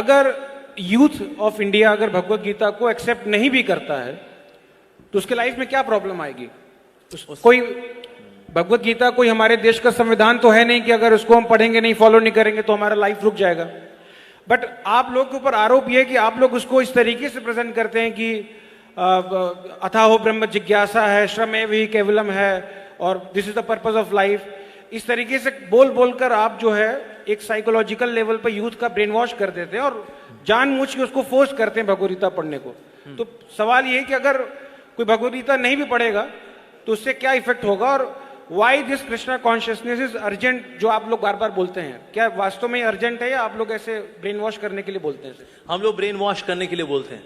अगर youth of India अगर भगवत गीता को एक्सेप्ट नहीं भी करता है तो उसके लाइफ में क्या प्रॉब्लम आएगी? कोई भगवत गीता कोई हमारे देश का संविधान तो है नहीं कि अगर उसको हम पढ़ेंगे नहीं, फॉलो नहीं करेंगे तो हमारा लाइफ रुक जाएगा। बट आप लोग के ऊपर आरोप यह है कि आप लोग उसको इस तरीके से प्रेजेंट करते हैं कि अथाहो ब्रह्म जिज्ञासा है, श्रमेव ही केवलम है और this is the purpose of life. इस तरीके से बोल बोलकर आप जो है एक साइकोलॉजिकल लेवल पर यूथ का ब्रेन वॉश कर देते हैं और जानबूझ के उसको फोर्स करते हैं भगवत गीता पढ़ने को। तो सवाल ये है कि अगर कोई भगवत गीता नहीं भी पढ़ेगा तो उससे क्या इफेक्ट होगा और why this Krishna consciousness is urgent, जो आप लोग बार बार बोलते हैं, क्या वास्तव में अर्जेंट है या आप लोग ऐसे ब्रेन वॉश करने के लिए बोलते हैं? हम लोग ब्रेन वॉश करने के लिए बोलते हैं,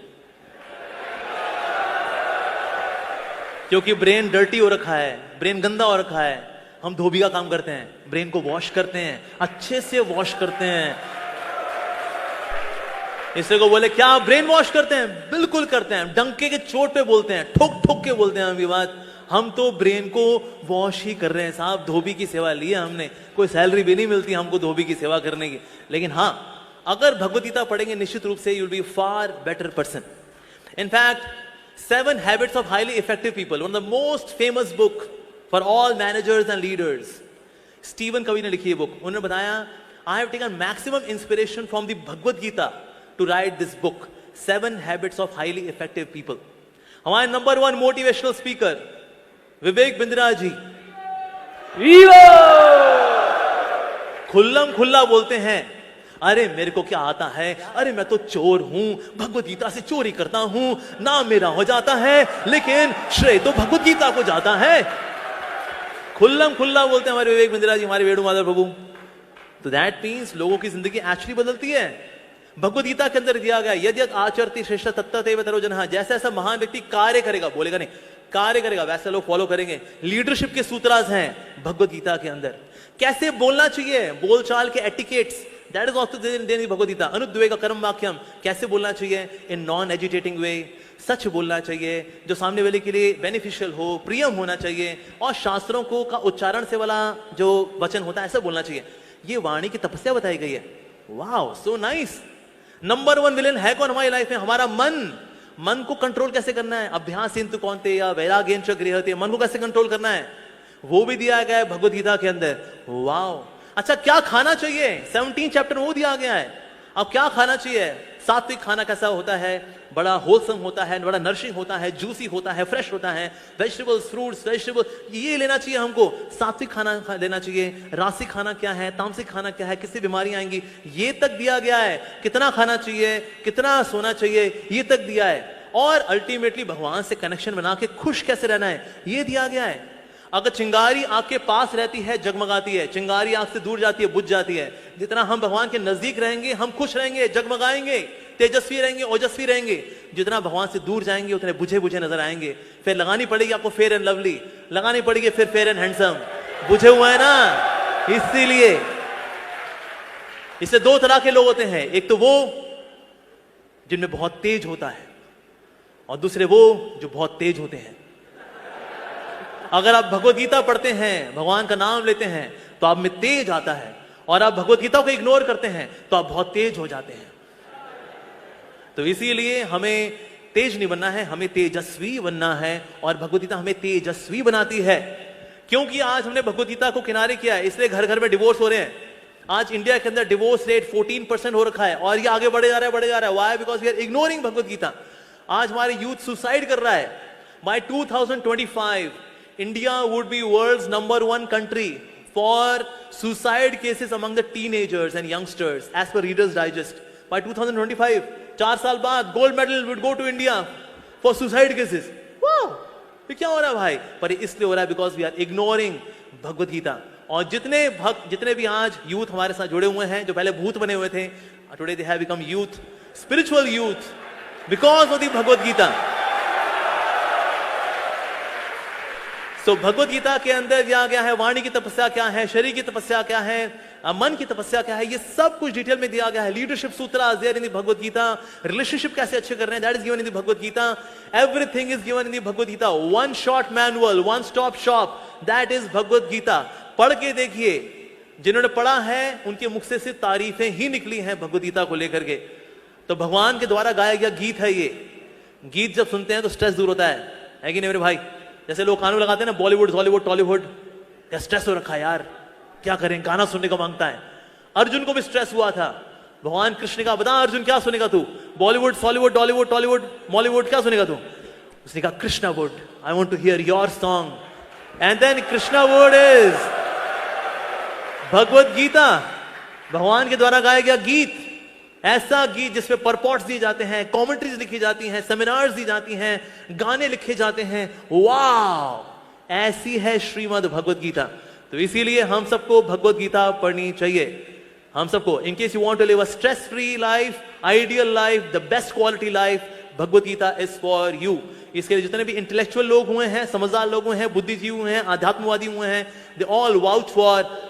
क्योंकि ब्रेन डर्टी हो रखा है, ब्रेन गंदा हो रखा है। हम धोबी का काम करते हैं, ब्रेन को वॉश करते हैं, अच्छे से वॉश करते हैं। इससे को बोले क्या आप ब्रेन वॉश करते हैं? बिल्कुल करते हैं, डंके के चोट पे बोलते हैं, ठोक ठोक के बोलते हैं। हम बात हम तो ब्रेन को वॉश ही कर रहे हैं साहब। धोबी की सेवा ली है हमने, कोई सैलरी भी नहीं मिलती हमको धोबी की सेवा करने की। लेकिन हाँ, अगर भगवत गीता पढ़ेंगे निश्चित रूप से you will be far better person. In fact 7 Habits of Highly Effective People, one of the most famous book for all managers and leaders. Steven कवि ने लिखी है बुक। उन्होंने बताया I have taken maximum inspiration from the Bhagavad Gita to write this book, 7 Habits of Highly Effective People. हमारे number 1 motivational speaker Vivek Bindra ji खुल्लम खुल्ला बोलते हैं, अरे मेरे को क्या आता है, अरे मैं तो चोर हूं, भगवत गीता से चोरी करता हूं, नाम मेरा हो जाता है लेकिन श्रेय तो भगवत गीता को जाता है। खुल्लम खुल्ला बोलते हैं हमारे विवेक बिंद्रा जी, हमारे वेणुमाधव प्रभु। तो दैट मीन्स लोगों की जिंदगी एक्चुअली बदलती है। भगवत गीता के अंदर दिया गया यदि आचरति श्रेष्ठ तत्तदेव तरोजनः, जैसा ऐसा महान व्यक्ति कार्य करेगा, बोलेगा नहीं, कार्य करेगा, वैसे लोग फॉलो करेंगे। लीडरशिप के सूत्रास हैं भगवत गीता के अंदर। कैसे बोलना चाहिए, बोलचाल के etiquettes, that is also there Bhagavad Gita. अनुद्वेग कर्म वाक्यम, कैसे बोलना चाहिए इन नॉन एजिटेटिंग वे, सच बोलना चाहिए जो सामने वाले के लिए बेनिफिशियल हो, प्रियम होना चाहिए, और शास्त्रों को का उच्चारण से वाला जो वचन होता है ऐसा बोलना चाहिए। ये वाणी की तपस्या बताई गई है। Wow, so nice. Number 1 villain है कौन हमारी लाइफ में? हमारा मन। मन को कंट्रोल कैसे करना है? अभ्यास इंतु कौनते या वैराग्येन च गृह्यते, मन को कैसे कंट्रोल करना है वो भी दिया गया है भगवत गीता के अंदर। वाओ। अच्छा, क्या खाना चाहिए? 17 चैप्टर वो दिया गया है। अब क्या खाना चाहिए? सात्विक खाना कैसा होता है? बड़ा होलसम होता है, बड़ा नरिशिंग होता है, जूसी होता है, फ्रेश होता है, वेजिटेबल्स, फ्रूट्स, वेजिटेबल ये लेना चाहिए हमको। सात्विक खाना लेना चाहिए। रासिक खाना क्या है, तामसिक खाना क्या है, किससे बीमारियां आएंगी, ये तक दिया गया है। कितना खाना चाहिए, कितना सोना चाहिए, ये तक दिया है। और अल्टीमेटली भगवान से कनेक्शन बना के खुश कैसे रहना है ये दिया गया है। अगर चिंगारी आग के पास रहती है जगमगाती है, चिंगारी आग से दूर जाती है बुझ जाती है। जितना हम भगवान के नजदीक रहेंगे हम खुश रहेंगे, जगमगाएंगे, तेजस्वी रहेंगे, ओजस्वी रहेंगे। जितना भगवान से दूर जाएंगे उतने बुझे बुझे नजर आएंगे। फिर लगानी पड़ेगी आपको फेयर एंड लवली, लगानी पड़ेगी फिर फेयर एंड हैंडसम। बुझे हुए है ना, इसीलिए इससे 2 तरह के लोग होते हैं। एक तो वो जिनमें बहुत तेज होता है और दूसरे वो जो बहुत तेज होते हैं। अगर आप भगवत गीता पढ़ते हैं, भगवान का नाम लेते हैं तो आप में तेज आता है, और आप भगवत गीता को इग्नोर करते हैं तो आप बहुत तेज हो जाते हैं। तो इसीलिए हमें तेज नहीं बनना है, हमें तेजस्वी बनना है, और भगवत गीता हमें तेजस्वी बनाती है। क्योंकि आज हमने भगवत गीता को किनारे किया है, इसलिए घर घर में डिवोर्स हो रहे हैं। आज इंडिया के अंदर डिवोर्स रेट 14% हो रखा है और ये आगे बढ़े जा रहा है, बढ़े जा रहा है। Why? Because we are ignoring Bhagavad Gita. आज हमारे यूथ सुसाइड कर रहा है। By 2025 India would be world's number 1 country for suicide cases among the teenagers and youngsters as per Reader's Digest. By 2025, 4 साल बाद gold medal would go to India for suicide cases. Wow! ये क्या हो रहा है भाई? पर इसलिए हो रहा है because we are ignoring Bhagavad Gita. और जितने भक्त, जितने भी आज यूथ हमारे साथ जुड़े हुए हैं, जो पहले भूत बने हुए थे, today they have become youth, spiritual youth because of the Bhagavad Gita. तो भगवत गीता के अंदर दिया गया है वाणी की तपस्या क्या है, शरीर की तपस्या क्या है, मन की तपस्या क्या है, ये सब कुछ डिटेल में दिया गया है। लीडरशिप सूत्र there in the Bhagavad Gita. Relationship कैसे अच्छे कर रहे हैं, that is given in the Bhagavad Gita. Everything is given in the Bhagavad Gita. One shot manual, one stop shop, that is Bhagavad Gita. पढ़ के देखिए, जिन्होंने पढ़ा है उनके मुख से सिर्फ तारीफें ही निकली हैं भगवत गीता को लेकर के। तो भगवान के द्वारा गाया गया गीत है ये। गीत जब सुनते हैं तो स्ट्रेस दूर होता है कि नहीं मेरे भाई? जैसे लोग कानून लगाते हैं ना, बॉलीवुड हॉलीवुड टॉलीवुड, क्या स्ट्रेस हो रखा है यार, क्या करें, गाना सुनने को मांगता है। अर्जुन को भी स्ट्रेस हुआ था। भगवान कृष्ण का बता अर्जुन क्या सुनेगा तू? Bollywood Hollywood Tollywood Tollywood Mollywood क्या सुनेगा तू? उसने कहा Krishna wood, I want to hear your song. And then Krishna wood is Bhagavad Gita, भगवान के द्वारा गाया गया गीत। ऐसा गीत जिसमें परपॉट्स दिए जाते हैं, कमेंट्रीज लिखी जाती हैं, सेमिनार्स दी जाती हैं, गाने लिखे जाते हैं। वाह, ऐसी है श्रीमद् भगवत गीता। तो इसीलिए हम सबको भगवत गीता पढ़नी चाहिए। हम सबको, in case you want to live a stress free life, ideal life, the best quality life, Bhagavad Gita is for you. इसके लिए जितने भी इंटेलेक्चुअल लोग हुए हैं, समझदार लोग हुए हैं, बुद्धिजीवी हुए हैं, आध्यात्मवादी हुए हैं, दे ऑल वाउच फॉर